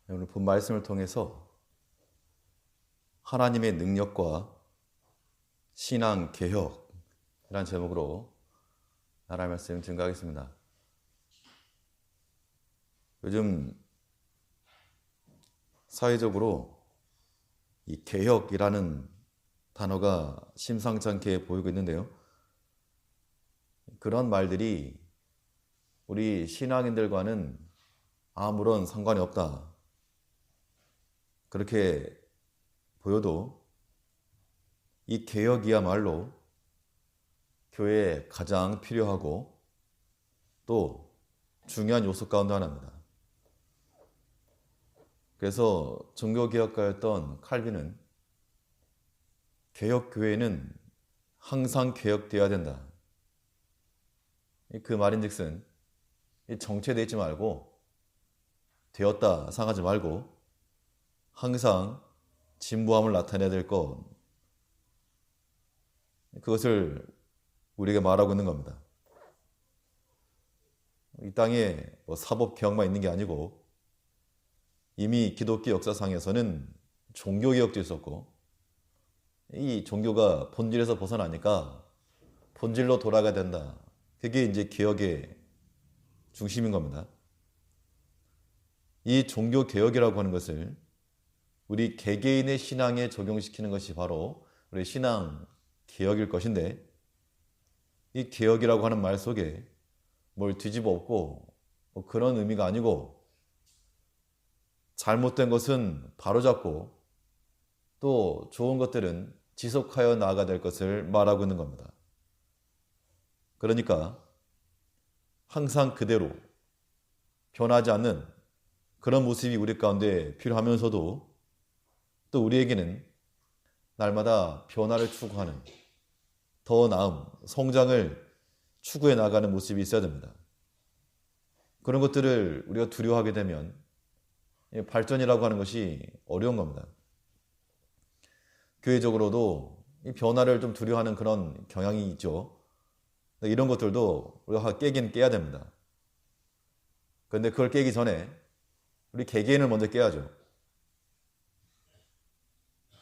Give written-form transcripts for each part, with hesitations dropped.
오늘 본 말씀을 통해서 하나님의 능력과 신앙 개혁이라는 제목으로 하나님의 말씀 증거하겠습니다. 요즘 사회적으로 이 개혁이라는 단어가 심상치 않게 보이고 있는데요. 그런 말들이 우리 신앙인들과는 아무런 상관이 없다. 그렇게 보여도 이 개혁이야말로 교회에 가장 필요하고 또 중요한 요소 가운데 하나입니다. 그래서 종교개혁가였던 칼빈은 개혁교회는 항상 개혁되어야 된다. 그 말인즉슨 정체되어 있지 말고 되었다 상하지 말고 항상 진보함을 나타내야 될 것, 그것을 우리에게 말하고 있는 겁니다. 이 땅에 사법개혁만 있는 게 아니고 이미 기독교 역사상에서는 종교개혁도 있었고, 이 종교가 본질에서 벗어나니까 본질로 돌아가야 된다. 그게 이제 개혁의 중심인 겁니다. 이 종교개혁이라고 하는 것을 우리 개개인의 신앙에 적용시키는 것이 바로 우리 신앙 개혁일 것인데, 이 개혁이라고 하는 말 속에 뭘 뒤집어 엎고 그런 의미가 아니고, 잘못된 것은 바로잡고 또 좋은 것들은 지속하여 나아가야 될 것을 말하고 있는 겁니다. 그러니까 항상 그대로 변하지 않는 그런 모습이 우리 가운데 필요하면서도 또 우리에게는 날마다 변화를 추구하는 더 나은 성장을 추구해 나가는 모습이 있어야 됩니다. 그런 것들을 우리가 두려워하게 되면 발전이라고 하는 것이 어려운 겁니다. 교회적으로도 이 변화를 좀 두려워하는 그런 경향이 있죠. 이런 것들도 우리가 깨긴 깨야 됩니다. 그런데 그걸 깨기 전에 우리 개개인을 먼저 깨야죠.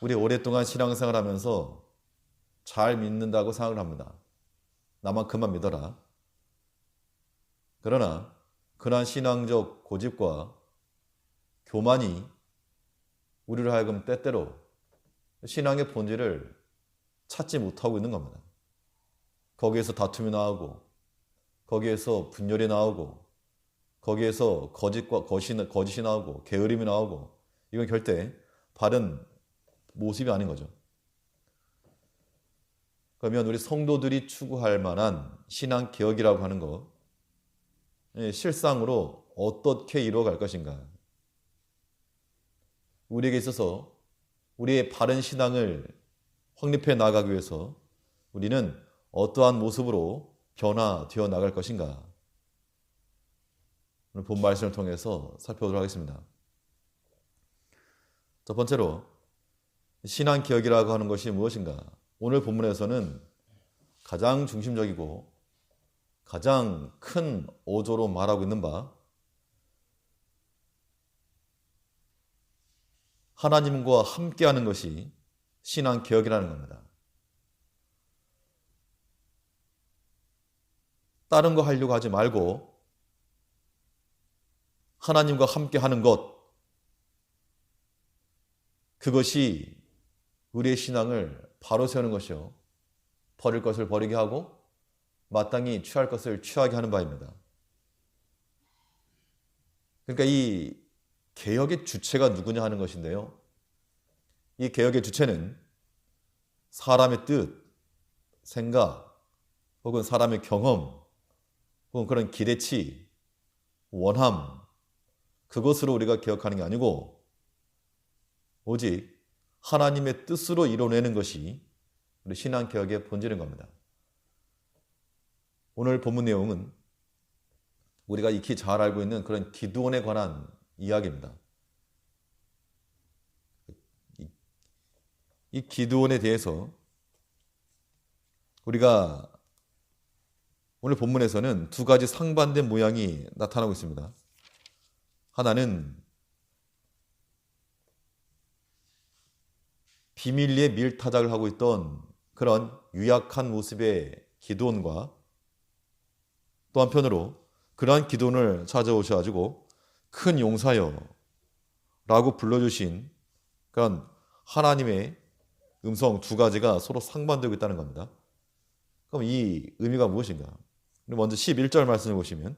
우리 오랫동안 신앙생활 하면서 잘 믿는다고 생각을 합니다. 나만 그만 믿어라. 그러나 그러한 신앙적 고집과 교만이 우리를 하여금 때때로 신앙의 본질을 찾지 못하고 있는 겁니다. 거기에서 다툼이 나오고, 거기에서 분열이 나오고, 거기에서 거짓이 나오고, 게으름이 나오고, 이건 절대 바른 모습이 아닌 거죠. 그러면 우리 성도들이 추구할 만한 신앙 개혁이라고 하는 거, 실상으로 어떻게 이루어갈 것인가? 우리에게 있어서 우리의 바른 신앙을 확립해 나가기 위해서 우리는 어떠한 모습으로 변화되어 나갈 것인가? 오늘 본 말씀을 통해서 살펴보도록 하겠습니다. 첫 번째로 신앙 개혁이라고 하는 것이 무엇인가? 오늘 본문에서는 가장 중심적이고 가장 큰 어조로 말하고 있는 바, 하나님과 함께하는 것이 신앙 개혁이라는 겁니다. 다른 거 하려고 하지 말고 하나님과 함께하는 것, 그것이 우리의 신앙을 바로 세우는 것이요, 버릴 것을 버리게 하고 마땅히 취할 것을 취하게 하는 바입니다. 그러니까 이 개혁의 주체가 누구냐 하는 것인데요, 이 개혁의 주체는 사람의 뜻, 생각, 혹은 사람의 경험, 혹은 그런 기대치, 원함, 그것으로 우리가 개혁하는 게 아니고 오직 하나님의 뜻으로 이뤄내는 것이 우리 신앙 개혁의 본질인 겁니다. 오늘 본문 내용은 우리가 익히 잘 알고 있는 그런 기드온에 관한 이야기입니다. 이 기드온에 대해서 우리가 오늘 본문에서는 두 가지 상반된 모양이 나타나고 있습니다. 하나는 비밀리에 밀타작을 하고 있던 그런 유약한 모습의 기드온과 또 한편으로 그러한 기드온을 찾아오셔가지고 큰 용사여 라고 불러주신 그런 하나님의 음성 두 가지가 서로 상반되고 있다는 겁니다. 그럼 이 의미가 무엇인가? 먼저 11절 말씀을 보시면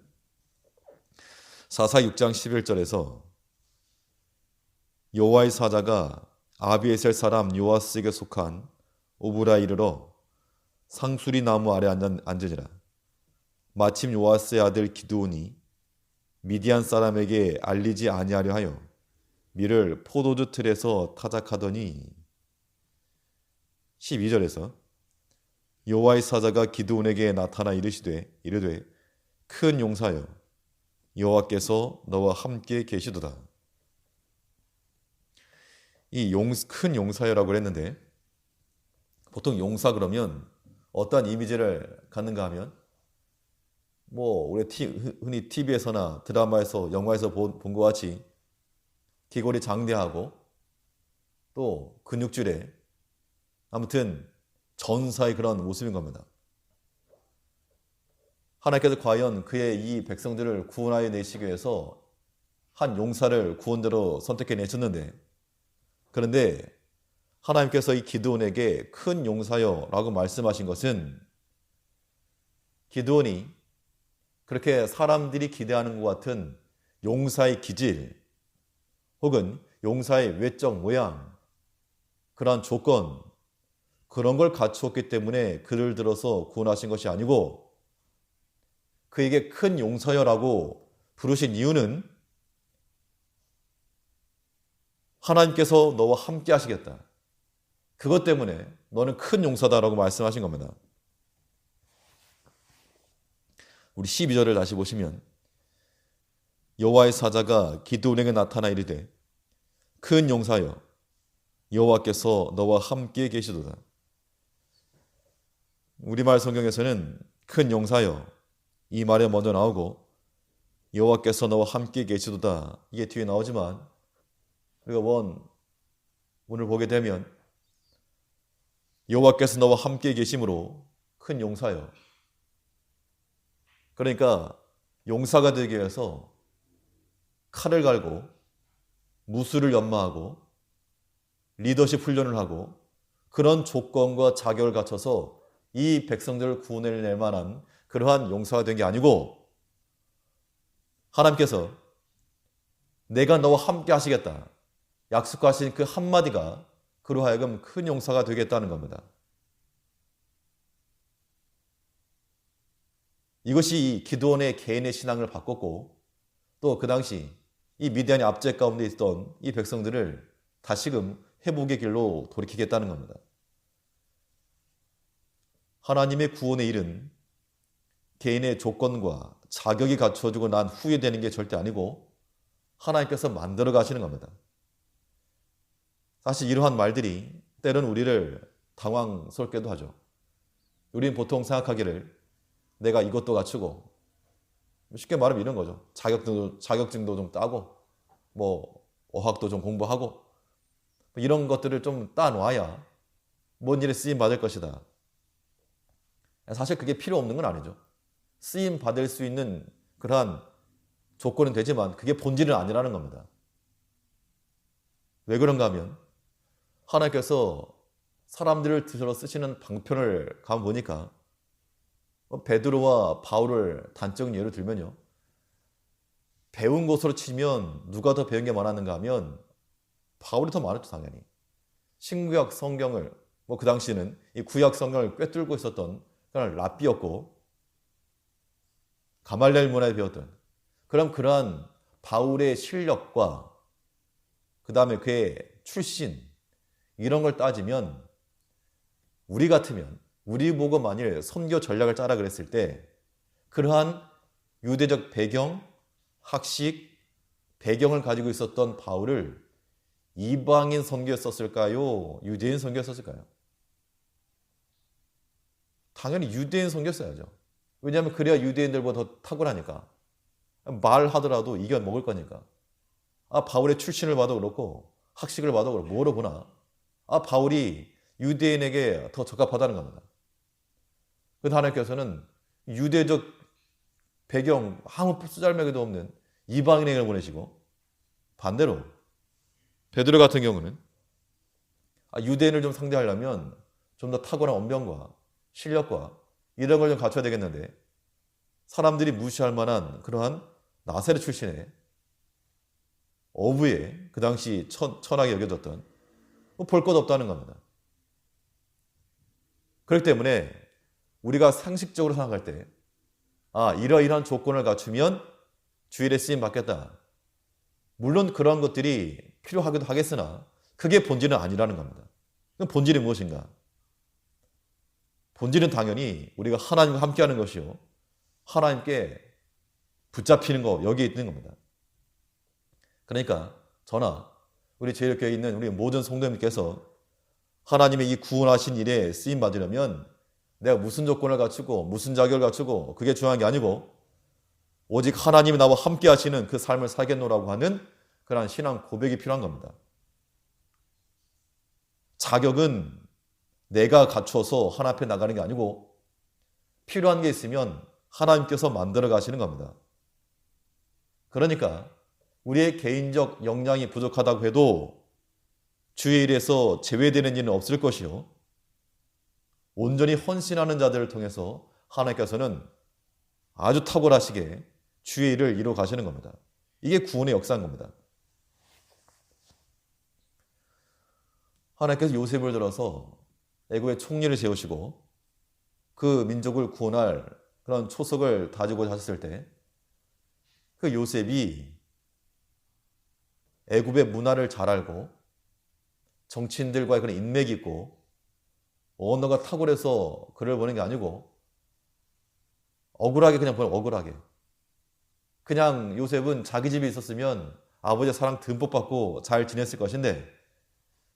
사사 6장 11절에서 여호와의 사자가 아비에셀 사람 요아스에게 속한 오브라에 이르러 상수리 나무 아래 앉으니라. 마침 요아스의 아들 기드온이 미디안 사람에게 알리지 아니하려 하여 밀을 포도주 틀에서 타작하더니 12절에서 여호와의 사자가 기드온에게 나타나 이르되 큰 용사여 여호와께서 너와 함께 계시도다. 이 큰 용사여라고 했는데 보통 용사 그러면 어떠한 이미지를 갖는가 하면 우리 흔히 TV에서나 드라마에서 영화에서 본 것 같이 기골이 장대하고 또 근육질에 아무튼 전사의 그런 모습인 겁니다. 하나님께서 과연 그의 이 백성들을 구원하여 내시기 위해서 한 용사를 구원자로 선택해 내셨는데 그런데 하나님께서 이 기드온에게 큰 용사여 라고 말씀하신 것은 기드온이 그렇게 사람들이 기대하는 것 같은 용사의 기질 혹은 용사의 외적 모양 그러한 조건 그런 걸 갖추었기 때문에 그를 들어서 구원하신 것이 아니고 그에게 큰 용사여라고 부르신 이유는 하나님께서 너와 함께 하시겠다. 그것 때문에 너는 큰 용사다라고 말씀하신 겁니다. 우리 12절을 다시 보시면 여호와의 사자가 기드온에게 나타나 이르되 큰 용사여 여호와께서 너와 함께 계시도다. 우리말 성경에서는 큰 용사여 이 말에 먼저 나오고 여호와께서 너와 함께 계시도다 이게 뒤에 나오지만 우리가 오늘 보게 되면 여호와께서 너와 함께 계심으로 큰 용사여 그러니까 용사가 되기 위해서 칼을 갈고 무술을 연마하고 리더십 훈련을 하고 그런 조건과 자격을 갖춰서 이 백성들을 구원해낼 만한 그러한 용사가 된 게 아니고 하나님께서 내가 너와 함께 하시겠다 약속하신 그 한마디가 그로 하여금 큰 용사가 되겠다는 겁니다. 이것이 기드온의 개인의 신앙을 바꿨고 또 그 당시 이 미디안의 압제 가운데 있던 이 백성들을 다시금 회복의 길로 돌이키겠다는 겁니다. 하나님의 구원의 일은 개인의 조건과 자격이 갖추어지고 난 후에 되는 게 절대 아니고 하나님께서 만들어 가시는 겁니다. 사실 이러한 말들이 때로는 우리를 당황스럽게도 하죠. 우리는 보통 생각하기를 내가 이것도 갖추고 쉽게 말하면 이런 거죠. 자격증도 좀 따고 어학도 좀 공부하고 이런 것들을 좀 따놔야 뭔 일에 쓰임 받을 것이다. 사실 그게 필요 없는 건 아니죠. 쓰임 받을 수 있는 그러한 조건은 되지만 그게 본질은 아니라는 겁니다. 왜 그런가 하면 하나님께서 사람들을 들어 쓰시는 방편을 가보니까 베드로와 바울을 단적인 예로 들면요. 배운 것으로 치면 누가 더 배운 게 많았는가 하면 바울이 더 많았죠, 당연히. 신구약 성경을 그 당시에는 이 구약 성경을 꿰뚫고 있었던 그런 랍비였고 가말리엘 문화에 배웠던 그럼 그러한 바울의 실력과 그 다음에 그의 출신 이런 걸 따지면 우리 같으면 우리 보고 만일 선교 전략을 짜라 그랬을 때 그러한 유대적 배경, 학식, 배경을 가지고 있었던 바울을 이방인 선교였었을까요? 유대인 선교였었을까요? 당연히 유대인 선교였어야죠. 왜냐하면 그래야 유대인들보다 더 탁월하니까. 말하더라도 이겨 먹을 거니까. 바울의 출신을 봐도 그렇고 학식을 봐도 그렇고 뭐로 보나 바울이 유대인에게 더 적합하다는 겁니다. 그런데 하나님께서는 유대적 배경 아무 쓰잘데기도 없는 이방인에게 보내시고, 반대로 베드로 같은 경우는 유대인을 좀 상대하려면 좀 더 탁월한 언변과 실력과 이런 걸 좀 갖춰야 되겠는데, 사람들이 무시할 만한 그러한 나사렛 출신의 어부의 그 당시 천하게 여겨졌던 볼 것 없다는 겁니다. 그렇기 때문에 우리가 상식적으로 생각할 때 이러이러한 조건을 갖추면 주일에 쓰임 받겠다. 물론 그런 것들이 필요하기도 하겠으나 그게 본질은 아니라는 겁니다. 그럼 본질이 무엇인가? 본질은 당연히 우리가 하나님과 함께하는 것이요, 하나님께 붙잡히는 거, 여기에 있는 겁니다. 그러니까 저나 우리 제일교회에 있는 우리 모든 성도님께서 하나님의 이 구원하신 일에 쓰임 받으려면 내가 무슨 조건을 갖추고 무슨 자격을 갖추고 그게 중요한 게 아니고, 오직 하나님이 나와 함께 하시는 그 삶을 살겠노라고 하는 그러한 신앙 고백이 필요한 겁니다. 자격은 내가 갖춰서 하나님 앞에 나가는 게 아니고, 필요한 게 있으면 하나님께서 만들어 가시는 겁니다. 그러니까 우리의 개인적 역량이 부족하다고 해도 주의 일에서 제외되는 일은 없을 것이요, 온전히 헌신하는 자들을 통해서 하나님께서는 아주 탁월하시게 주의 일을 이루어 가시는 겁니다. 이게 구원의 역사인 겁니다. 하나님께서 요셉을 들어서 애굽의 총리를 세우시고 그 민족을 구원할 그런 초석을 다지고자 하셨을 때, 그 요셉이 애굽의 문화를 잘 알고 정치인들과의 그런 인맥이 있고 언어가 탁월해서 그를 보는 게 아니고, 억울하게 그냥 보는, 억울하게 그냥 요셉은 자기 집에 있었으면 아버지의 사랑 듬뿍 받고 잘 지냈을 것인데,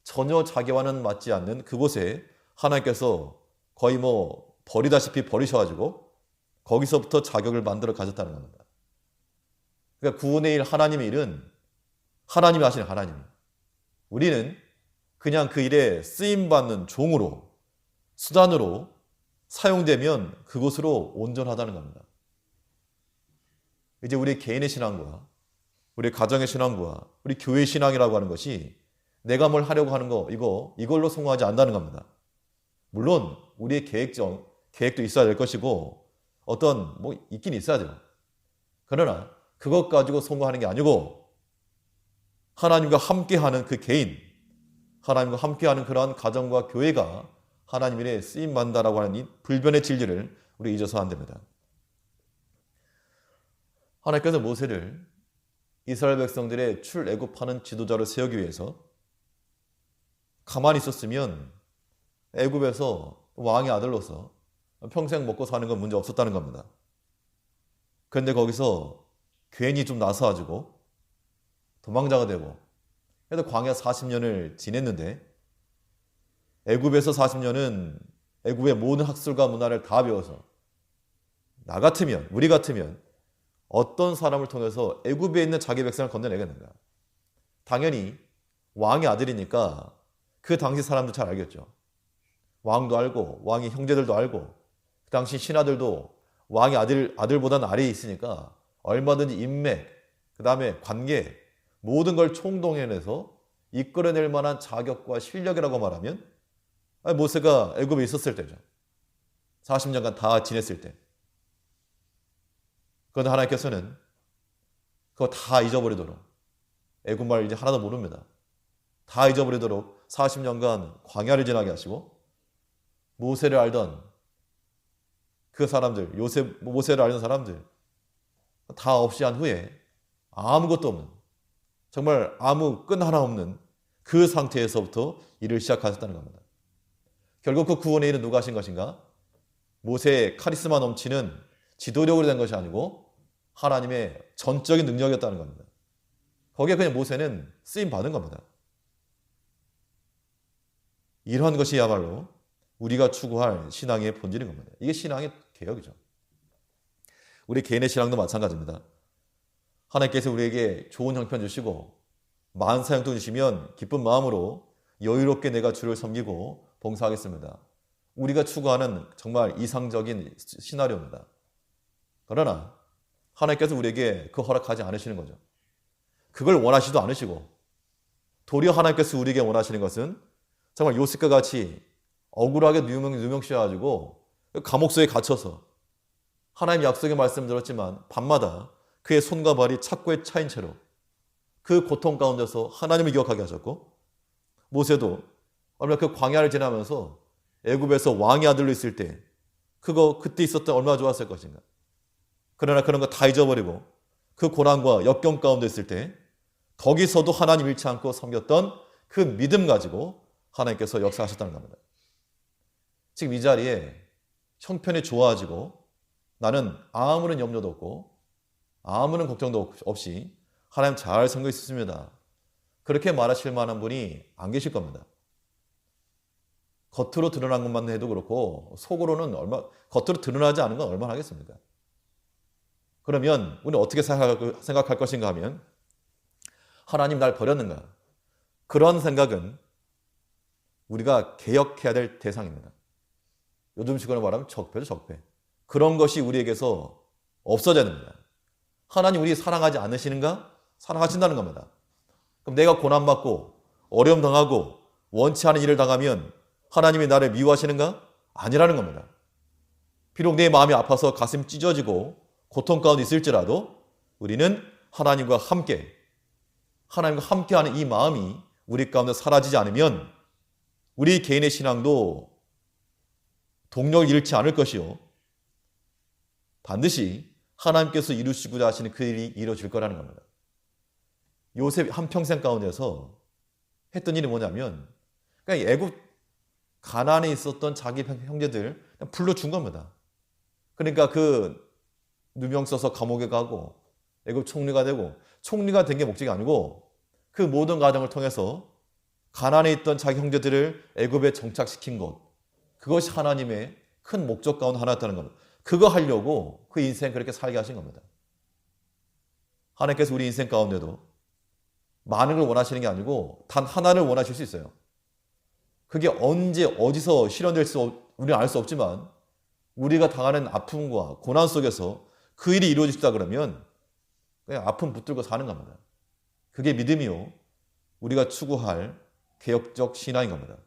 전혀 자기와는 맞지 않는 그곳에 하나님께서 거의 버리다시피 버리셔가지고 거기서부터 자격을 만들어 가졌다는 겁니다. 그러니까 구원의 일, 하나님의 일은 하나님이 하시는, 하나님. 우리는 그냥 그 일에 쓰임받는 종으로, 수단으로 사용되면 그곳으로 온전하다는 겁니다. 이제 우리 개인의 신앙과 우리 가정의 신앙과 우리 교회의 신앙이라고 하는 것이 내가 뭘 하려고 하는 거, 이걸로 성공하지 않는다는 겁니다. 물론 우리의 계획도 있어야 될 것이고 어떤 있긴 있어야 돼요. 그러나 그것 가지고 성공하는 게 아니고, 하나님과 함께하는 그 개인, 하나님과 함께하는 그러한 가정과 교회가 하나님 일에 쓰임받는다라고 하는 이 불변의 진리를 우리 잊어서 안 됩니다. 하나님께서 모세를 이스라엘 백성들의 출애굽하는 지도자로 세우기 위해서 가만히 있었으면 애굽에서 왕의 아들로서 평생 먹고 사는 건 문제 없었다는 겁니다. 그런데 거기서 괜히 좀 나서가지고 도망자가 되고, 그래도 광야 40년을 지냈는데, 애굽에서 40년은 애굽의 모든 학술과 문화를 다 배워서 우리 같으면 어떤 사람을 통해서 애굽에 있는 자기 백성을 건져내겠는가? 당연히 왕의 아들이니까 그 당시 사람들 잘 알겠죠. 왕도 알고 왕의 형제들도 알고 그 당시 신하들도 왕의 아들보다는 아래에 있으니까 얼마든지 인맥, 그 다음에 관계, 모든 걸 총동원해서 이끌어낼 만한 자격과 실력이라고 말하면 모세가 애굽에 있었을 때죠. 40년간 다 지냈을 때. 그런데 하나님께서는 그거 다 잊어버리도록, 애굽말 이제 하나도 모릅니다. 다 잊어버리도록 40년간 광야를 지나게 하시고, 모세를 알던 그 사람들, 모세를 알던 사람들 다 없이 한 후에 아무것도 없는, 정말 아무 끈 하나 없는 그 상태에서부터 일을 시작하셨다는 겁니다. 결국 그 구원의 일은 누가 하신 것인가? 모세의 카리스마 넘치는 지도력으로 된 것이 아니고 하나님의 전적인 능력이었다는 겁니다. 거기에 그냥 모세는 쓰임 받은 겁니다. 이러한 것이야말로 우리가 추구할 신앙의 본질인 겁니다. 이게 신앙의 개혁이죠. 우리 개인의 신앙도 마찬가지입니다. 하나님께서 우리에게 좋은 형편 주시고 많은 사용도 주시면 기쁜 마음으로 여유롭게 내가 주를 섬기고 봉사하겠습니다. 우리가 추구하는 정말 이상적인 시나리오입니다. 그러나 하나님께서 우리에게 그 허락하지 않으시는 거죠. 그걸 원하시도 않으시고 도리어 하나님께서 우리에게 원하시는 것은 정말 요셉과 같이 억울하게 누명씌워가지고 감옥소에 갇혀서 하나님 약속의 말씀 들었지만 밤마다 그의 손과 발이 착고에 차인 채로 그 고통 가운데서 하나님을 기억하게 하셨고, 모세도 얼마나 그 광야를 지나면서 애굽에서 왕의 아들로 있을 때 그때 있었던 얼마나 좋았을 것인가. 그러나 그런 거 다 잊어버리고 그 고난과 역경 가운데 있을 때 거기서도 하나님 잃지 않고 섬겼던 그 믿음 가지고 하나님께서 역사하셨다는 겁니다. 지금 이 자리에 형편이 좋아지고 나는 아무런 염려도 없고 아무런 걱정도 없이 하나님 잘 섬기고 있습니다. 그렇게 말하실 만한 분이 안 계실 겁니다. 겉으로 드러난 것만 해도 그렇고 속으로는 겉으로 드러나지 않은 건 얼마나 하겠습니까? 그러면 우리는 어떻게 생각할 것인가 하면 하나님 날 버렸는가? 그런 생각은 우리가 개혁해야 될 대상입니다. 요즘식으로 말하면 적폐죠, 적폐. 그런 것이 우리에게서 없어져야 됩니다. 하나님 우리 사랑하지 않으시는가? 사랑하신다는 겁니다. 그럼 내가 고난받고 어려움 당하고 원치 않은 일을 당하면 하나님이 나를 미워하시는가? 아니라는 겁니다. 비록 내 마음이 아파서 가슴이 찢어지고 고통 가운데 있을지라도 우리는 하나님과 함께하는 이 마음이 우리 가운데 사라지지 않으면 우리 개인의 신앙도 동력을 잃지 않을 것이요, 반드시 하나님께서 이루시고자 하시는 그 일이 이루어질 거라는 겁니다. 요셉 한평생 가운데서 했던 일이 뭐냐면 그냥 애굽 가나안에 있었던 자기 형제들 그냥 불러준 겁니다. 그러니까 그 누명 써서 감옥에 가고 애굽 총리가 되고, 총리가 된 게 목적이 아니고 그 모든 과정을 통해서 가나안에 있던 자기 형제들을 애굽에 정착시킨 것, 그것이 하나님의 큰 목적 가운데 하나였다는 겁니다. 그거 하려고 그 인생 그렇게 살게 하신 겁니다. 하나님께서 우리 인생 가운데도 많은 걸 원하시는 게 아니고 단 하나를 원하실 수 있어요. 그게 언제 어디서 실현될지 우리는 알 수 없지만 우리가 당하는 아픔과 고난 속에서 그 일이 이루어지다 그러면 그냥 아픔 붙들고 사는 겁니다. 그게 믿음이요, 우리가 추구할 개혁적 신앙인 겁니다.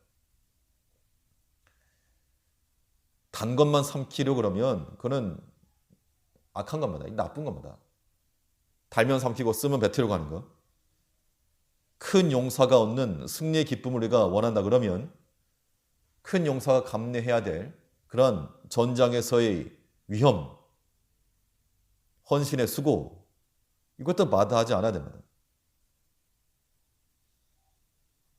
단 것만 삼키려 그러면 그거는 악한 겁니다. 나쁜 겁니다. 달면 삼키고 쓰면 뱉으려고 하는 거. 큰 용사가 얻는 승리의 기쁨을 우리가 원한다 그러면 큰 용사가 감내해야 될 그런 전장에서의 위험, 헌신의 수고, 이것도 마다하지 않아야 됩니다.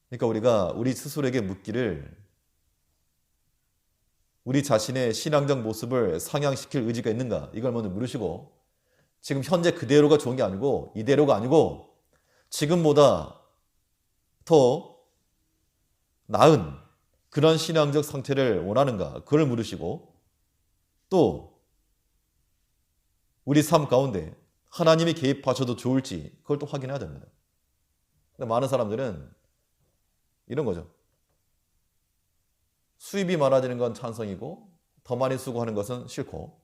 그러니까 우리가 우리 스스로에게 묻기를, 우리 자신의 신앙적 모습을 상향시킬 의지가 있는가? 이걸 먼저 물으시고, 지금 현재 그대로가 좋은 게 아니고 이대로가 아니고 지금보다 더 나은 그런 신앙적 상태를 원하는가? 그걸 물으시고, 또 우리 삶 가운데 하나님이 개입하셔도 좋을지 그걸 또 확인해야 됩니다. 근데 많은 사람들은 이런 거죠. 수입이 많아지는 건 찬성이고 더 많이 수고하는 것은 싫고,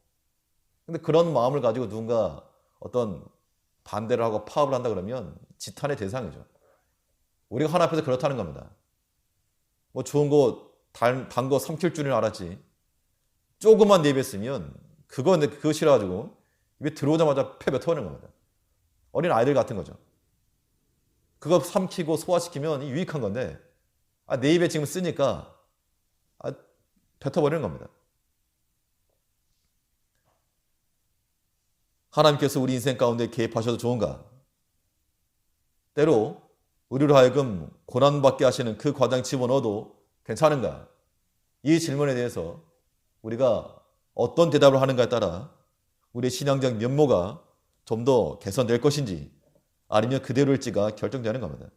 근데 그런 마음을 가지고 누군가 어떤 반대를 하고 파업을 한다 그러면 지탄의 대상이죠. 우리가 하나 앞에서 그렇다는 겁니다. 뭐 좋은 거 단 거 삼킬 줄은 알았지, 조금만 내뱉으면 그거 싫어가지고 입에 들어오자마자 패 뱉어버리는 겁니다. 어린 아이들 같은 거죠. 그거 삼키고 소화시키면 유익한 건데 내 입에 지금 쓰니까 뱉어버리는 겁니다. 하나님께서 우리 인생 가운데 개입하셔도 좋은가? 때로 우리로 하여금 고난받게 하시는 그 과정 집어넣어도 괜찮은가? 이 질문에 대해서 우리가 어떤 대답을 하는가에 따라 우리의 신앙적 면모가 좀 더 개선될 것인지 아니면 그대로일지가 결정되는 겁니다.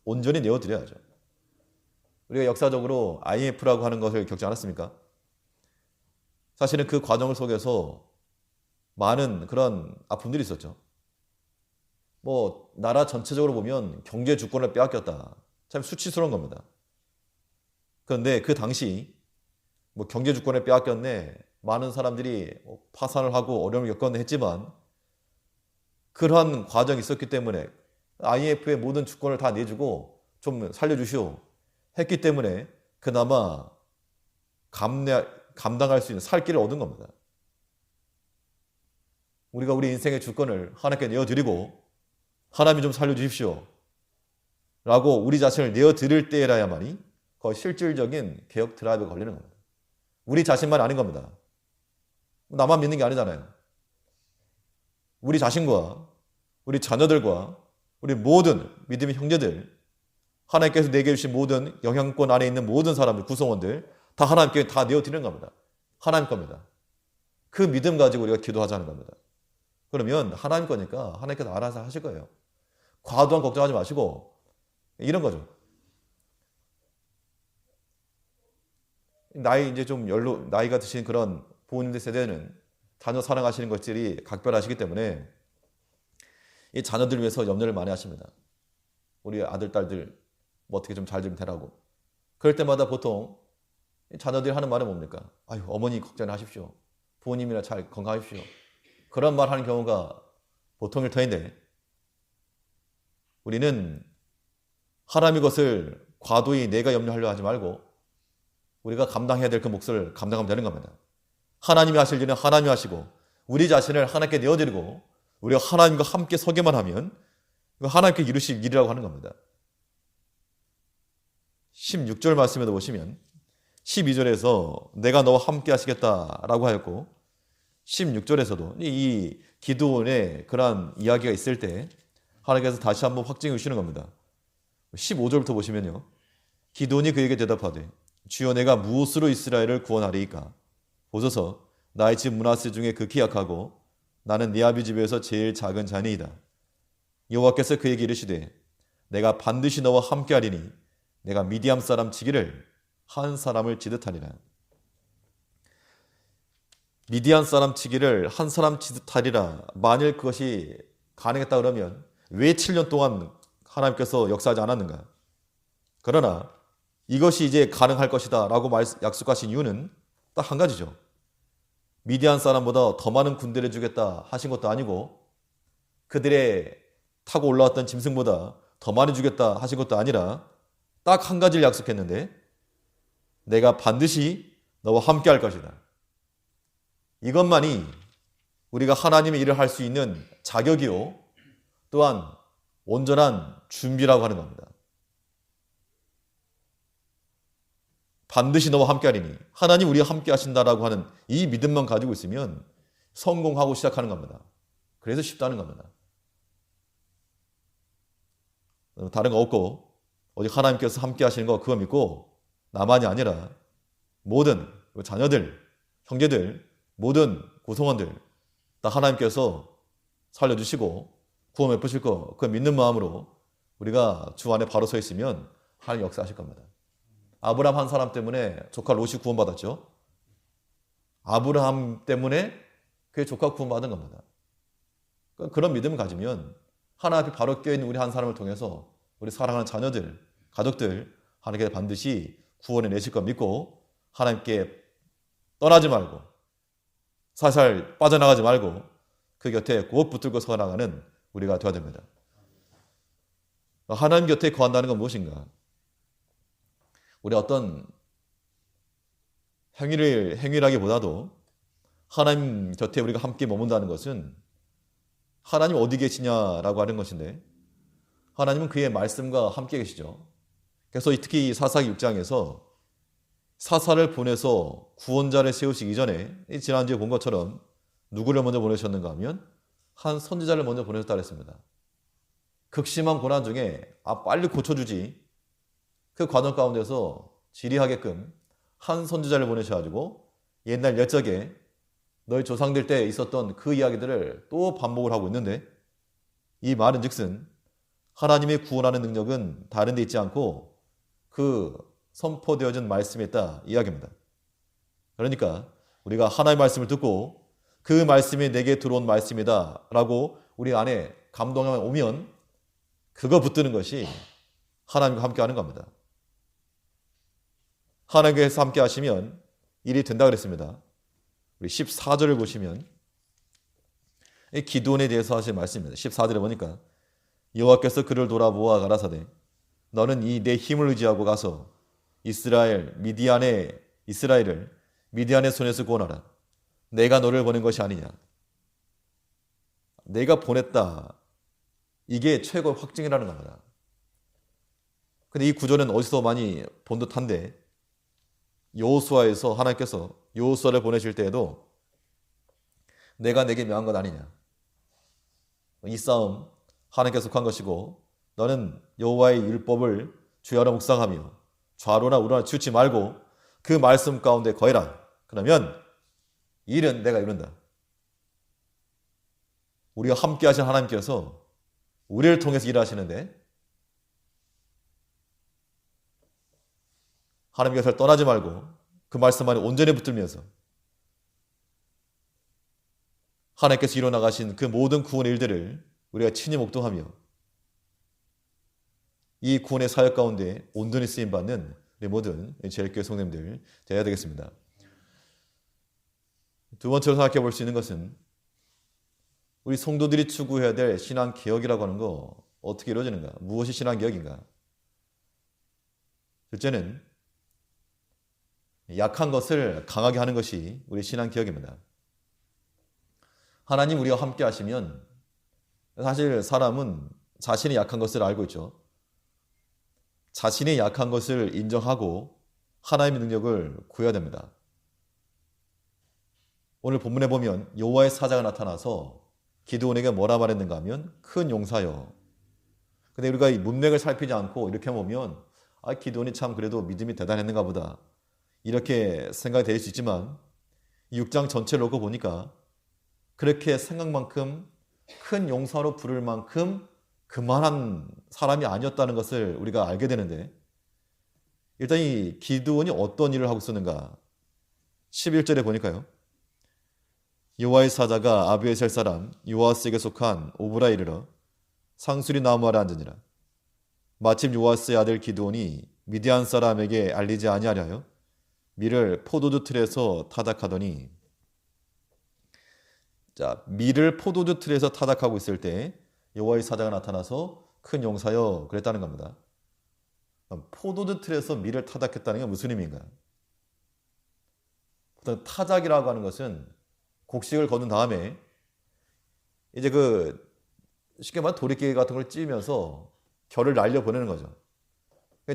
온전히 내어드려야죠. 우리가 역사적으로 IMF라고 하는 것을 겪지 않았습니까? 사실은 그 과정 속에서 많은 그런 아픔들이 있었죠. 뭐 나라 전체적으로 보면 경제 주권을 빼앗겼다. 참 수치스러운 겁니다. 그런데 그 당시 뭐 경제 주권을 빼앗겼네, 많은 사람들이 파산을 하고 어려움을 겪었네 했지만 그러한 과정이 있었기 때문에 IMF의 모든 주권을 다 내주고 좀 살려주시오 했기 때문에 그나마 감당할 수 있는 살 길을 얻은 겁니다. 우리가 우리 인생의 주권을 하나님께 내어드리고 하나님이 좀 살려주십시오 라고 우리 자신을 내어드릴 때라야만이 거의 실질적인 개혁 드라이브가 걸리는 겁니다. 우리 자신만 아닌 겁니다. 나만 믿는 게 아니잖아요. 우리 자신과 우리 자녀들과 우리 모든 믿음의 형제들, 하나님께서 내게 주신 모든 영향권 안에 있는 모든 사람들, 구성원들 다 하나님께 다 내어드리는 겁니다. 하나님 겁니다. 그 믿음 가지고 우리가 기도하자는 겁니다. 그러면 하나님 거니까 하나님께서 알아서 하실 거예요. 과도한 걱정하지 마시고 이런 거죠. 이제 좀 나이가 드신 그런 부모님들 세대는 자녀 사랑하시는 것들이 각별하시기 때문에 이 자녀들 위해서 염려를 많이 하십니다. 우리 아들, 딸들 뭐 어떻게 좀 잘 좀 되라고. 그럴 때마다 보통 자녀들이 하는 말은 뭡니까? 아유, 어머니 걱정하십시오. 부모님이나 잘 건강하십시오. 그런 말 하는 경우가 보통일 터인데 우리는 하나님의 것을 과도히 내가 염려하려 하지 말고 우리가 감당해야 될 그 몫을 감당하면 되는 겁니다. 하나님이 하실 일은 하나님이 하시고 우리 자신을 하나님께 내어드리고 우리가 하나님과 함께 서기만 하면 하나님께 이루실 일이라고 하는 겁니다. 16절 말씀에도 보시면 12절에서 내가 너와 함께 하시겠다라고 하였고 16절에서도 이 기드온의 그러한 이야기가 있을 때 하나님께서 다시 한번 확증해 주시는 겁니다. 15절부터 보시면요. 기드온이 그에게 대답하되 주여 내가 무엇으로 이스라엘을 구원하리이까? 보소서 나의 집 므낫세 중에 극히 약하고 나는 네 아비 집에서 제일 작은 자니이다. 여호와께서 그에게 이르시되 내가 반드시 너와 함께하리니 내가 미디암 사람 치기를 한 사람을 치듯하리라. 미디안 사람 치기를 한 사람 치듯하리라. 만일 그것이 가능했다 그러면 왜 7년 동안 하나님께서 역사하지 않았는가? 그러나 이것이 이제 가능할 것이다 라고 약속하신 이유는 딱 한 가지죠. 미디안 사람보다 더 많은 군대를 주겠다 하신 것도 아니고 그들의 타고 올라왔던 짐승보다 더 많이 주겠다 하신 것도 아니라 딱 한 가지를 약속했는데 내가 반드시 너와 함께 할 것이다. 이것만이 우리가 하나님의 일을 할 수 있는 자격이요 또한 온전한 준비라고 하는 겁니다. 반드시 너와 함께하리니 하나님 우리와 함께 하신다라고 하는 이 믿음만 가지고 있으면 성공하고 시작하는 겁니다. 그래서 쉽다는 겁니다. 다른 거 없고 오직 하나님께서 함께 하시는 거 그거 믿고 나만이 아니라 모든 자녀들, 형제들, 모든 구성원들 다 하나님께서 살려주시고 구원 베푸실 거 그거 믿는 마음으로 우리가 주 안에 바로 서 있으면 하나님 역사하실 겁니다. 아브라함 한 사람 때문에 조카 롯이 구원받았죠. 아브라함 때문에 그의 조카 구원받은 겁니다. 그런 믿음을 가지면 하나님 앞에 바로 껴있는 우리 한 사람을 통해서 우리 사랑하는 자녀들, 가족들 하나님께 반드시 구원해 내실 거 믿고 하나님께 떠나지 말고 살살 빠져나가지 말고 그 곁에 곧 붙들고 서나가는 우리가 되어야 됩니다. 하나님 곁에 거한다는 건 무엇인가? 우리 어떤 행위라기보다도 하나님 곁에 우리가 함께 머문다는 것은 하나님 어디 계시냐라고 하는 것인데 하나님은 그의 말씀과 함께 계시죠. 그래서 특히 사사기 6장에서 사사를 보내서 구원자를 세우시기 전에 지난주에 본 것처럼 누구를 먼저 보내셨는가 하면 한 선지자를 먼저 보내셨다 그랬습니다. 극심한 고난 중에 빨리 고쳐주지 그 과정 가운데서 지리하게끔 한 선지자를 보내셔가지고 옛날 옛적에 너희 조상들 때 있었던 그 이야기들을 또 반복을 하고 있는데 이 말은 즉슨 하나님의 구원하는 능력은 다른 데 있지 않고 그 선포되어진 말씀에 있다 이야기입니다. 그러니까 우리가 하나님의 말씀을 듣고 그 말씀이 내게 들어온 말씀이다 라고 우리 안에 감동이 오면 그거 붙드는 것이 하나님과 함께 하는 겁니다. 하나님께서 함께 하시면 일이 된다 그랬습니다. 우리 14절을 보시면 이 기드온에 대해서 하신 말씀입니다. 14절에 보니까 여호와께서 그를 돌아보아 가라사대 너는 이 내 힘을 의지하고 가서 이스라엘을 미디안의 손에서 구원하라. 내가 너를 보낸 것이 아니냐. 내가 보냈다. 이게 최고 확증이라는 겁니다. 근데 이 구절은 어디서 많이 본 듯한데 여호수아에서 하나님께서 여호수아를 보내실 때에도 내가 내게 명한 것 아니냐. 이 싸움 하나님께서 속한 것이고 너는 여호와의 율법을 주야로 묵상하며 좌로나 우로나 치우치 말고 그 말씀 가운데 거해라. 그러면 일은 내가 이룬다. 우리가 함께 하신 하나님께서 우리를 통해서 일하시는데 하나님께서 떠나지 말고 그 말씀 안에 온전히 붙들면서 하나님께서 이뤄나가신 그 모든 구원의 일들을 우리가 친히 목도하며 이 구원의 사역 가운데 온전히 쓰임받는 우리 모든 제일교회 성도님들 되어야 되겠습니다. 두 번째로 생각해 볼 수 있는 것은 우리 성도들이 추구해야 될 신앙개혁이라고 하는 거 어떻게 이루어지는가? 무엇이 신앙개혁인가? 둘째는 약한 것을 강하게 하는 것이 우리 신앙개혁입니다. 하나님 우리와 함께 하시면 사실 사람은 자신이 약한 것을 알고 있죠. 자신의 약한 것을 인정하고 하나님의 능력을 구해야 됩니다. 오늘 본문에 보면 여호와의 사자가 나타나서 기드온에게 뭐라 말했는가 하면 큰 용사여. 근데 우리가 이 문맥을 살피지 않고 이렇게 보면 기드온이 참 그래도 믿음이 대단했는가 보다 이렇게 생각이 될 수 있지만 이 6장 전체를 놓고 보니까 그렇게 생각만큼 큰 용사로 부를 만큼 그만한 사람이 아니었다는 것을 우리가 알게 되는데 일단 이 기드온이 어떤 일을 하고 있었는가 11절에 보니까요. 여호와의 사자가 아비에셀 사람 요아스에게 속한 오브라에 이르러 상수리 나무 아래 앉으니라. 마침 요아스의 아들 기드온이 미디안 사람에게 알리지 아니하려 밀을 포도주 틀에서 타닥하더니 밀을 포도주 틀에서 타닥하고 있을 때 여호와의 사자가 나타나서 큰 용사여 그랬다는 겁니다. 포도주 틀에서 밀을 타닥했다는 게 무슨 의미인가? 보통 타작이라고 하는 것은 곡식을 거둔 다음에 이제 쉽게 말하면 도리깨 같은 걸 찌면서 결을 날려보내는 거죠.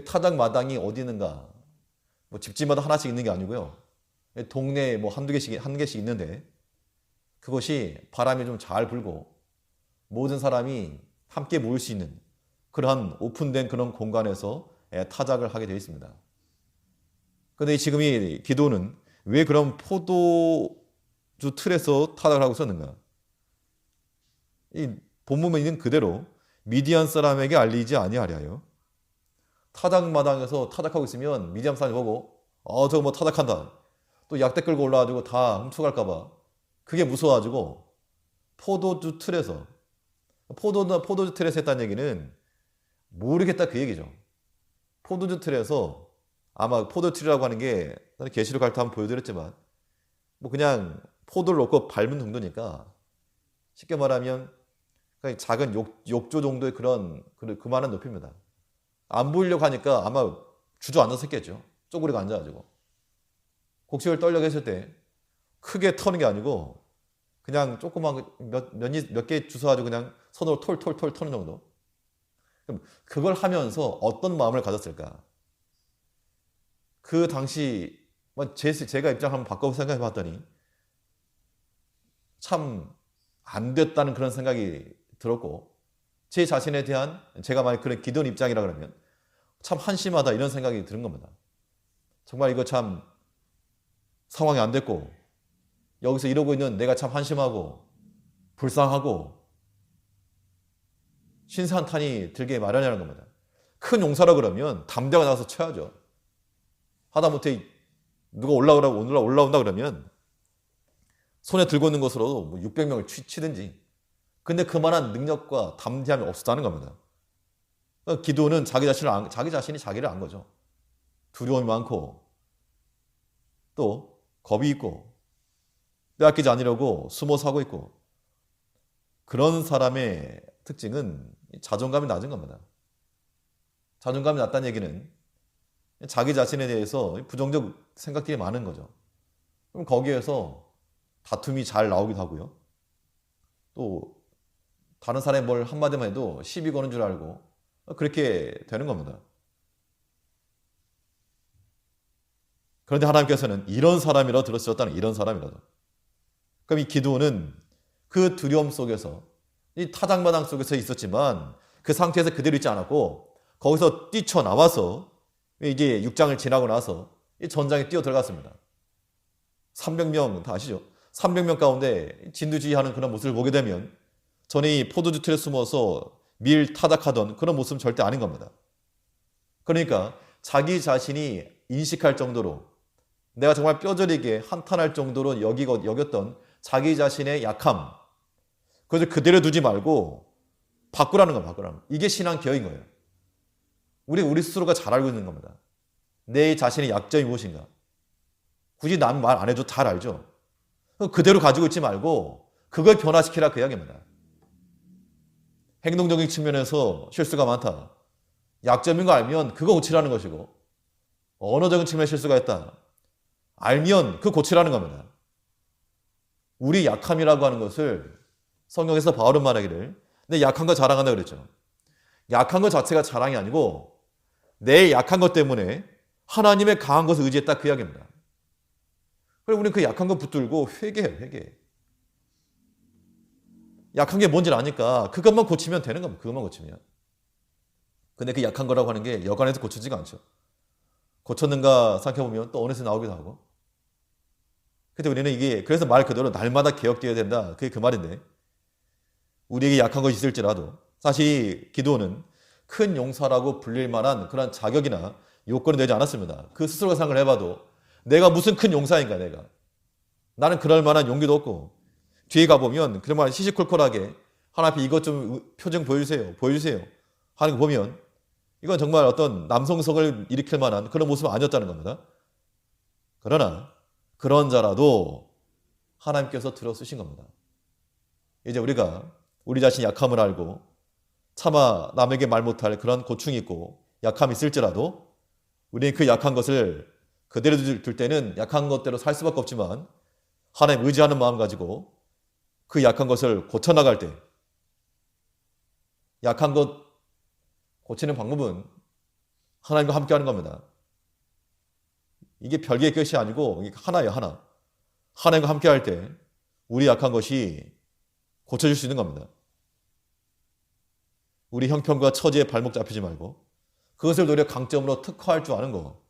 타작 마당이 어디 있는가? 집집마다 하나씩 있는 게 아니고요. 동네에 한 개씩 있는데 그것이 바람이 좀 잘 불고 모든 사람이 함께 모일 수 있는 그러한 오픈된 그런 공간에서 타작을 하게 되어 있습니다. 그런데 지금 이 기도는 왜 그런 포도주 틀에서 타작을 하고 있었는가? 이 본문에 있는 그대로 미디안 사람에게 알리지 아니하랴요. 타작마당에서 타작하고 있으면 미디안 사람이 보고 저거 타작한다. 또 약대 끌고 올라와가지고 다 훔쳐갈까봐 그게 무서워가지고 포도주 틀에서 포도주 틀에서 했다는 얘기는 모르겠다 그 얘기죠. 포도주 틀에서 아마 포도주 틀이라고 하는 게 계시록 갈 때 한번 보여드렸지만 그냥 포도를 놓고 밟는 정도니까 쉽게 말하면 그냥 작은 욕조 정도의 그만한 높이입니다. 안 보이려고 하니까 아마 주저앉아서 했겠죠. 쪼그리고 앉아가지고 곡식을 떨려고 했을 때 크게 터는 게 아니고 그냥 조그만 몇 개 주워가지고 그냥 손으로 톨톨톨 터는 정도. 그럼 그걸 하면서 어떤 마음을 가졌을까? 그 당시 제가 입장을 한번 바꿔 생각해 봤더니 참 안 됐다는 그런 생각이 들었고 제 자신에 대한 제가 만약 그런 기도원 입장이라 그러면 참 한심하다 이런 생각이 드는 겁니다. 정말 이거 참 상황이 안 됐고 여기서 이러고 있는 내가 참 한심하고 불쌍하고 신세한탄이 들게 마련이라는 겁니다. 큰 용사라 그러면 담대하게 나가서 쳐야죠. 하다못해 누가 올라온다 그러면 손에 들고 있는 것으로 600명을 치든지. 근데 그만한 능력과 담대함이 없었다는 겁니다. 기도는 자기 자신이 자기를 안 거죠. 두려움이 많고 또 겁이 있고 빼앗기지 않으려고 숨어 사고 있고 그런 사람의 특징은 자존감이 낮은 겁니다. 자존감이 낮다는 얘기는 자기 자신에 대해서 부정적 생각들이 많은 거죠. 그럼 거기에서 다툼이 잘 나오기도 하고요. 또 다른 사람이 뭘 한마디만 해도 시비 거는 줄 알고 그렇게 되는 겁니다. 그런데 하나님께서는 이런 사람이라도 들어주셨다는 이런 사람이라도. 그럼 이 기드온은 그 두려움 속에서 이 타작마당 속에서 있었지만 그 상태에서 그대로 있지 않았고 거기서 뛰쳐나와서 이제 6장을 지나고 나서 이 전장에 뛰어 들어갔습니다. 300명 다 아시죠? 300명 가운데 진두지휘하는 그런 모습을 보게 되면 전에 이 포도주 틀에 숨어서 밀 타작하던 그런 모습은 절대 아닌 겁니다. 그러니까 자기 자신이 인식할 정도로 내가 정말 뼈저리게 한탄할 정도로 여겼던 자기 자신의 약함, 그것을 그대로 두지 말고 바꾸라는 겁니다. 바꾸라는 거. 이게 신앙 개혁인 거예요. 우리 스스로가 잘 알고 있는 겁니다. 내 자신의 약점이 무엇인가. 굳이 난 말 안 해도 잘 알죠. 그대로 가지고 있지 말고 그걸 변화시키라 그 이야기입니다. 행동적인 측면에서 실수가 많다. 약점인 거 알면 그거 고치라는 것이고 언어적인 측면에 실수가 있다. 알면 그거 고치라는 겁니다. 우리 약함이라고 하는 것을 성경에서 바울은 말하기를 내 약한 거 자랑한다 그랬죠. 약한 것 자체가 자랑이 아니고 내 약한 것 때문에 하나님의 강한 것을 의지했다 그 이야기입니다. 그리고 우리는 그 약한 거 붙들고 회개해요. 회개. 약한 게 뭔지 아니까 그것만 고치면 되는 겁니다. 그것만 고치면. 근데 그 약한 거라고 하는 게 여간에서 고쳐지지가 않죠. 고쳤는가 생각해보면 또 어느새 나오기도 하고. 근데 우리는 이게 그래서 말 그대로 날마다 개혁되어야 된다. 그게 그 말인데 우리에게 약한 것이 있을지라도 사실 기도는 큰 용사라고 불릴 만한 그런 자격이나 요건이 되지 않았습니다. 그 스스로가 생각을 해봐도 내가 무슨 큰 용사인가 내가. 나는 그럴 만한 용기도 없고 뒤에 가보면 그런 시시콜콜하게 하나님 앞에 이것 좀 표정 보여주세요. 보여주세요. 하는 거 보면 이건 정말 어떤 남성성을 일으킬 만한 그런 모습은 아니었다는 겁니다. 그러나 그런 자라도 하나님께서 들어 쓰신 겁니다. 이제 우리가 우리 자신이 약함을 알고 차마 남에게 말 못할 그런 고충이 있고 약함이 있을지라도 우리는 그 약한 것을 그대로 둘 때는 약한 것대로 살 수밖에 없지만 하나님 의지하는 마음 가지고 그 약한 것을 고쳐나갈 때 약한 것 고치는 방법은 하나님과 함께 하는 겁니다. 이게 별개의 것이 아니고 하나예요. 하나. 하나님과 함께 할 때 우리 약한 것이 고쳐질 수 있는 겁니다. 우리 형편과 처지에 발목 잡히지 말고 그것을 오히려 강점으로 특화할 줄 아는 거.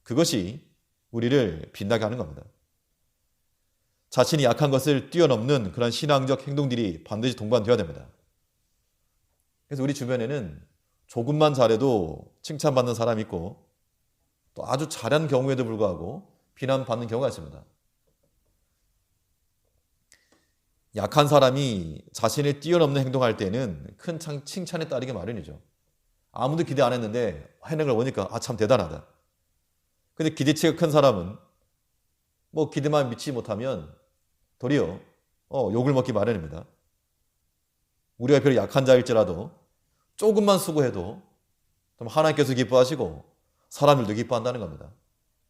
그것이 우리를 빛나게 하는 겁니다. 자신이 약한 것을 뛰어넘는 그런 신앙적 행동들이 반드시 동반되어야 됩니다. 그래서 우리 주변에는 조금만 잘해도 칭찬받는 사람이 있고 또 아주 잘한 경우에도 불구하고 비난받는 경우가 있습니다. 약한 사람이 자신을 뛰어넘는 행동할 때는 큰 칭찬에 따르기 마련이죠. 아무도 기대 안 했는데 해낸 걸 보니까 참 대단하다. 근데 기대치가 큰 사람은 뭐 기대만 미치지 못하면 도리어 욕을 먹기 마련입니다. 우리가 별로 약한 자일지라도 조금만 수고해도 하나님께서 기뻐하시고 사람들도 기뻐한다는 겁니다.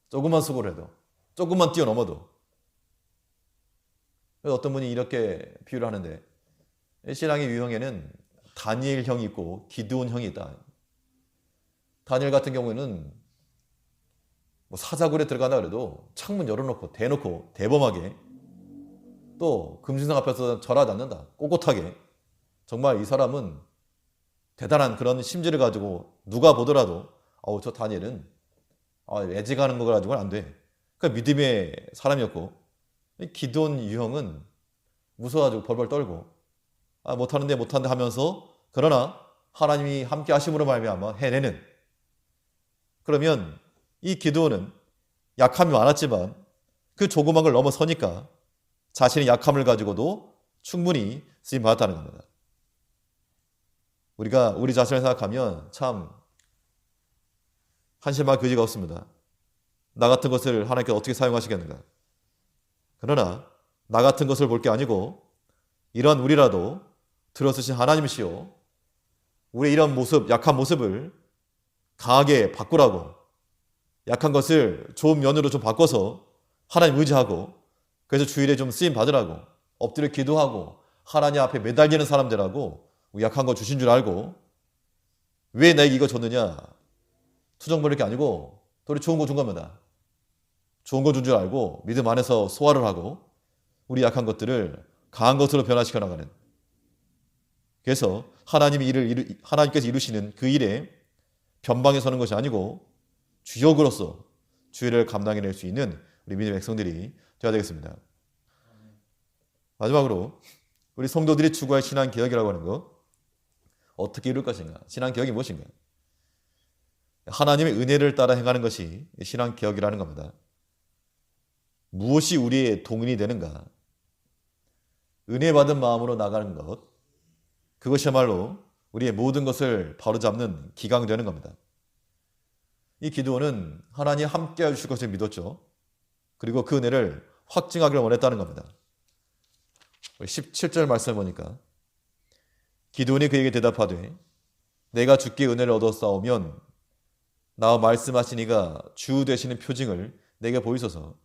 조금만 수고를 해도 조금만 뛰어넘어도. 어떤 분이 이렇게 비유를 하는데 신앙의 유형에는 다니엘 형이 있고 기드온 형이 있다. 다니엘 같은 경우에는 뭐 사자굴에 들어간다 그래도 창문 열어놓고 대놓고 대범하게 또 금신상 앞에서 절하지 않는다. 꼿꼿하게. 정말 이 사람은 대단한 그런 심지를 가지고 누가 보더라도 저 다니엘은 애지가는 거 가지고는 안 돼. 그러니까 믿음의 사람이었고 기드온 유형은 무서워가지고 벌벌 떨고 못하는데 하면서 그러나 하나님이 함께 하심으로 말미암아 해내는. 그러면 이 기드온은 약함이 많았지만 그 조그만 걸 넘어서니까 자신의 약함을 가지고도 충분히 쓰임받았다는 겁니다. 우리가 우리 자신을 생각하면 참 한심한 그지가 없습니다. 나 같은 것을 하나님께서 어떻게 사용하시겠는가? 그러나 나 같은 것을 볼 게 아니고 이런 우리라도 들어서신 하나님이시오. 우리의 이런 모습, 약한 모습을 강하게 바꾸라고, 약한 것을 좋은 면으로 좀 바꿔서 하나님 의지하고, 그래서 주일에 좀 쓰임 받으라고, 엎드려 기도하고 하나님 앞에 매달리는 사람들하고 약한 거 주신 줄 알고 왜 내게 이거 줬느냐? 투정 부릴 게 아니고 또 우리 좋은 거 준 겁니다. 좋은 거 준 줄 알고 믿음 안에서 소화를 하고 우리 약한 것들을 강한 것으로 변화시켜 나가는, 그래서 하나님께서 이루시는 그 일에 변방에 서는 것이 아니고 주역으로서 주일을 감당해낼 수 있는 우리 믿음의 백성들이 되어야 되겠습니다. 마지막으로 우리 성도들이 추구할 신앙개혁이라고 하는 것, 어떻게 이룰 것인가? 신앙개혁이 무엇인가? 하나님의 은혜를 따라 행하는 것이 신앙개혁이라는 겁니다. 무엇이 우리의 동인이 되는가? 은혜 받은 마음으로 나가는 것, 그것이야말로 우리의 모든 것을 바로잡는 기강이 되는 겁니다. 이 기드온은 하나님 함께 해주실 것을 믿었죠. 그리고 그 은혜를 확증하기를 원했다는 겁니다. 17절 말씀을 보니까 기드온이 그에게 대답하되 내가 주께 은혜를 얻었사오면 나와 말씀하신 이가 주 되시는 표징을 내게 보이소서.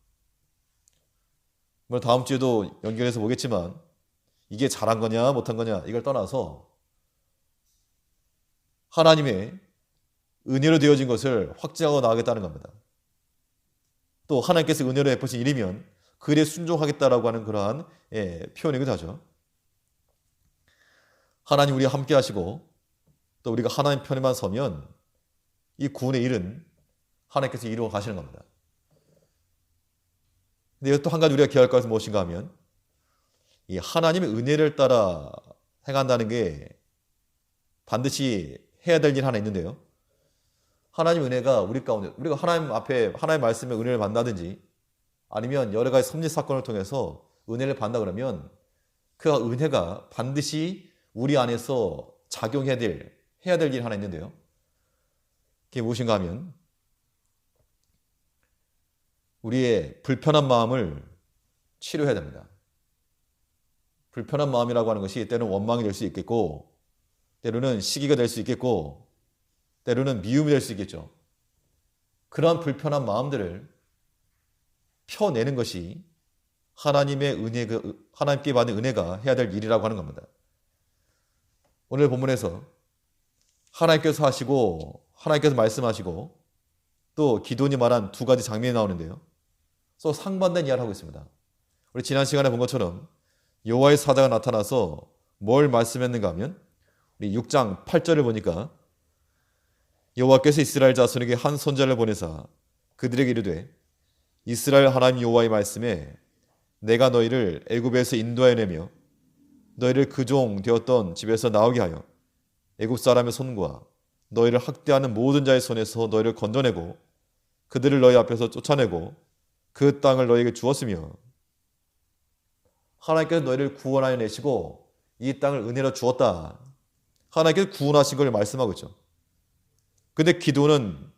물론 다음 주에도 연결해서 보겠지만 이게 잘한 거냐 못한 거냐 이걸 떠나서 하나님의 은혜로 되어진 것을 확증하고 나가겠다는 겁니다. 또 하나님께서 은혜로 베푸신 일이면 그 일에 순종하겠다라고 하는 그러한 표현이기도 하죠. 하나님 우리와 함께 하시고 또 우리가 하나님 편에만 서면 이 구원의 일은 하나님께서 이루어 가시는 겁니다. 근데 또 한 가지 우리가 기억할 것은 무엇인가 하면 이 하나님의 은혜를 따라 행한다는 게 반드시 해야 될 일 하나 있는데요. 하나님 은혜가 우리 가운데, 우리가 하나님 앞에 하나님 말씀에 은혜를 받는다든지 아니면 여러 가지 섭리 사건을 통해서 은혜를 받는다 그러면 그 은혜가 반드시 우리 안에서 작용해야 될, 해야 될 일 하나 있는데요. 그게 무엇인가 하면 우리의 불편한 마음을 치료해야 됩니다. 불편한 마음이라고 하는 것이 때로는 원망이 될 수 있겠고 때로는 시기가 될 수 있겠고 때로는 미움이 될 수 있겠죠. 그러한 불편한 마음들을 펴내는 것이 하나님의 은혜, 하나님께 받는 은혜가 해야 될 일이라고 하는 겁니다. 오늘 본문에서 하나님께서 하시고 하나님께서 말씀하시고 또 기도원이 말한 두 가지 장면이 나오는데요. 서로 상반된 이야기를 하고 있습니다. 우리 지난 시간에 본 것처럼 여호와의 사자가 나타나서 뭘 말씀했는가 하면 우리 6장 8절을 보니까 여호와께서 이스라엘 자손에게 한 선자를 보내사 그들에게 이르되 이스라엘 하나님 여호와의 말씀에 내가 너희를 애굽에서 인도하여 내며 너희를 그 종 되었던 집에서 나오게 하여 애굽 사람의 손과 너희를 학대하는 모든 자의 손에서 너희를 건져내고 그들을 너희 앞에서 쫓아내고 그 땅을 너희에게 주었으며, 하나님께서 너희를 구원하여 내시고 이 땅을 은혜로 주었다. 하나님께서 구원하신 걸 말씀하고 있죠. 근데 기도는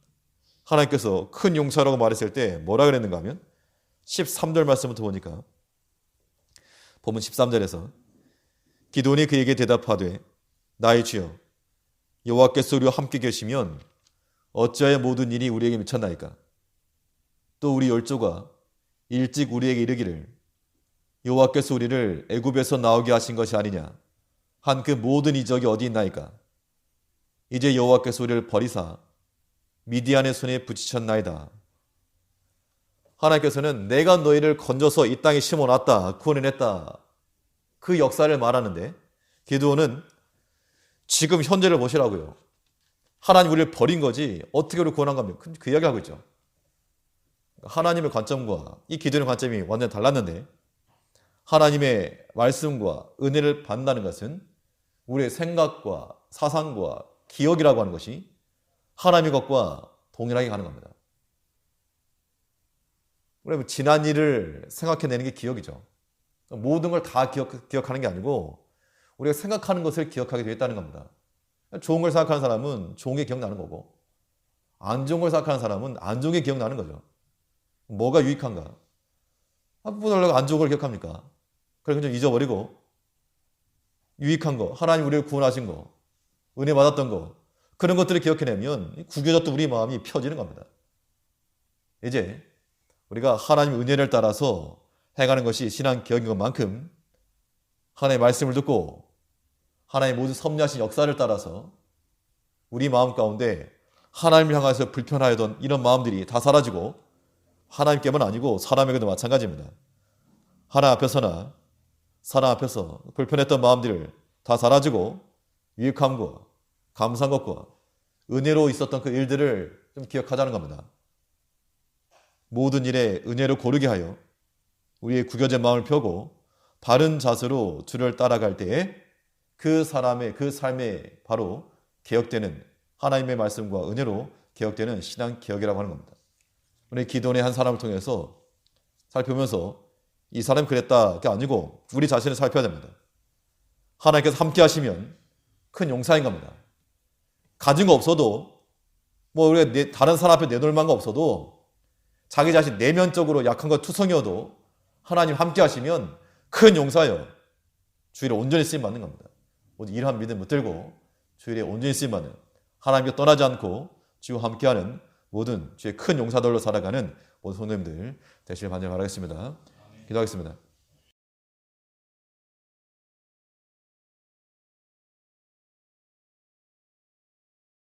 하나님께서 큰 용서라고 말했을 때 뭐라 그랬는가 하면 13절 말씀부터 보니까 보면 13절에서 기도니 그에게 대답하되 나의 주여 여호와께서 우리와 함께 계시면 어찌하여 모든 일이 우리에게 미쳤나이까. 또 우리 열조가 일찍 우리에게 이르기를 여호와께서 우리를 애굽에서 나오게 하신 것이 아니냐 한 그 모든 이적이 어디 있나이까. 이제 여호와께서 우리를 버리사 미디안의 손에 붙이셨나이다. 하나님께서는 내가 너희를 건져서 이 땅에 심어놨다, 구원해냈다, 그 역사를 말하는데 기드온은 지금 현재를 보시라고요. 하나님 우리를 버린 거지 어떻게 우리를 구원한 겁니까? 그 이야기하고 있죠. 하나님의 관점과 이 기드온의 관점이 완전히 달랐는데 하나님의 말씀과 은혜를 받는다는 것은 우리의 생각과 사상과 기억이라고 하는 것이 하나님의 것과 동일하게 가는 겁니다. 그러면 지난 일을 생각해내는 게 기억이죠. 모든 걸 다 기억하는 게 아니고 우리가 생각하는 것을 기억하게 되어 있다는 겁니다. 좋은 걸 생각하는 사람은 좋은 게 기억나는 거고, 안 좋은 걸 생각하는 사람은 안 좋은 게 기억나는 거죠. 뭐가 유익한가? 무엇을 안 좋은 걸 기억합니까? 그래서 좀 잊어버리고 유익한 거, 하나님 우리를 구원하신 거, 은혜 받았던 거, 그런 것들을 기억해내면 구겨졌던 우리 마음이 펴지는 겁니다. 이제 우리가 하나님의 은혜를 따라서 행하는 것이 신앙 개혁인 것만큼 하나님의 말씀을 듣고 하나님의 모든 섭리하신 역사를 따라서 우리 마음 가운데 하나님을 향해서 불편하던 이런 마음들이 다 사라지고, 하나님께만 아니고 사람에게도 마찬가지입니다. 하나님 앞에서나 사람 앞에서 불편했던 마음들을 다 사라지고 유익함과 감사한 것과 은혜로 있었던 그 일들을 좀 기억하자는 겁니다. 모든 일에 은혜로 고르게 하여 우리의 구겨진 마음을 펴고 바른 자세로 주를 따라갈 때에 그 사람의 그 삶에 바로 개혁되는 하나님의 말씀과 은혜로 개혁되는 신앙 개혁이라고 하는 겁니다. 우리 기도원의 한 사람을 통해서 살펴보면서 이 사람이 그랬다가 아니고 우리 자신을 살펴야 됩니다. 하나님께서 함께 하시면 큰 용사인 겁니다. 가진 거 없어도, 우리가 다른 사람 앞에 내놓을 만한 거 없어도, 자기 자신 내면적으로 약한 것 투성이어도 하나님 함께 하시면 큰 용사여 주일에 온전히 쓰임 받는 겁니다. 모두 이러한 믿음 붙들고 주일에 온전히 쓰임 받는, 하나님께 떠나지 않고 주와 함께하는 모든 주의 큰 용사들로 살아가는 모든 성도님들 되시길 간절히 바라겠습니다. 기도하겠습니다.